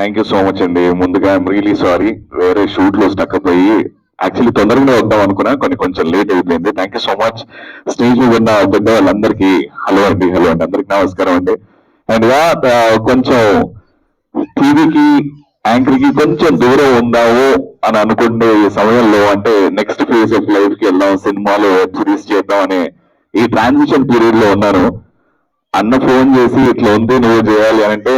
Thank you so much అండి. ముందుగా I'm really sorry, వేరే షూట్ లో స్టక్ అయిపోయి యాక్చువల్లీ తొందరగానే వద్దాం అనుకున్నా, కొంచెం లేట్ అయిపోయింది. Thank you so much. Stage మీద ఉన్న పెద్ద వాళ్ళందరికీ హలో అండి, అందరికి నమస్కారం అండి. అండ్ కొంచెం టీవీకి యాంకర్ కి కొంచెం దూరం ఉందాము అని అనుకునే ఈ సమయంలో, అంటే నెక్స్ట్ ఫేజ్ ఆఫ్ లైఫ్ కి వెళ్దాం, సినిమాలో వెబ్ సిరీస్ చేద్దాం అనే ఈ ట్రాన్సిషన్ పీరియడ్ లో ఉన్నాను. అన్న ఫోన్ చేసి ఇట్లా ఉంది నువ్వు చేయాలి అని అంటే,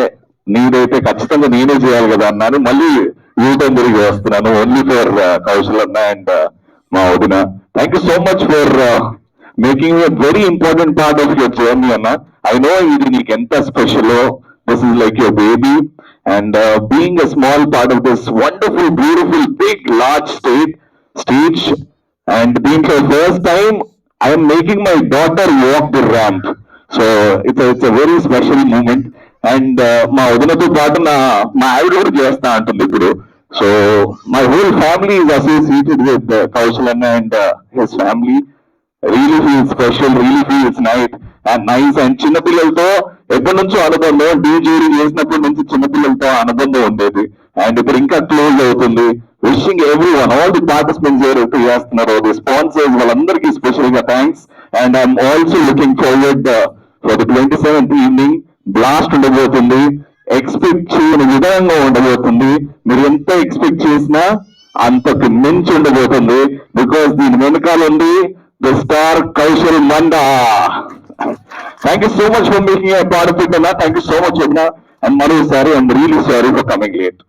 నీదైతే ఖచ్చితంగా నేనే చేయాలి కదా అన్నాను. మళ్ళీ యూటర్న్ తిరిగి వస్తున్నాను, ఓన్లీ ఫర్ కౌశల్ అన్న అండ్ మా వదిన. Thank you so much for making a very important part of your journey అన్న. ఐ నో ఇది నీకు ఎంత special. This is like your baby and being a small part of this wonderful beautiful big large stage and దీంట్లో first time I'm making my daughter walk the ramp. So it's very special moment. And మా వదినతో పాటు మా ఆవిడ కూడా చేస్తా అంటుంది ఇప్పుడు. So my whole family is associated with Kaushal అన్న and his family. Really feel special, really feels nice. And చిన్నపిల్లలతో ఎప్పటి నుంచో అనుబంధం, డీజేడీ చేసినప్పటి నుంచి చిన్నపిల్లలతో అనుబంధం ఉండేది. అండ్ ఇప్పుడు ఇంకా క్లోజ్ అవుతుంది. Wishing every one, all the participants ఎవరైతే చేస్తున్నారో, ది స్పాన్సర్స్ వాళ్ళందరికీ స్పెషల్ గా thanks. And I'm also looking forward for the 27th evening. Blast ఉండబోతుంది, ఎక్స్పెక్ట్ చేయని విధంగా ఉండబోతుంది. మీరు ఎంత ఎక్స్పెక్ట్ చేసినా అంతకు మించి ఉండబోతుంది. బికాస్ దీని వెనకాల ఉంది the star Kaushal Manda. Thank you so much for making a part of it అన్న. థ్యాంక్ యూ సో మచ్ అన్న. అండ్ మరోసారి I'm really sorry for coming late.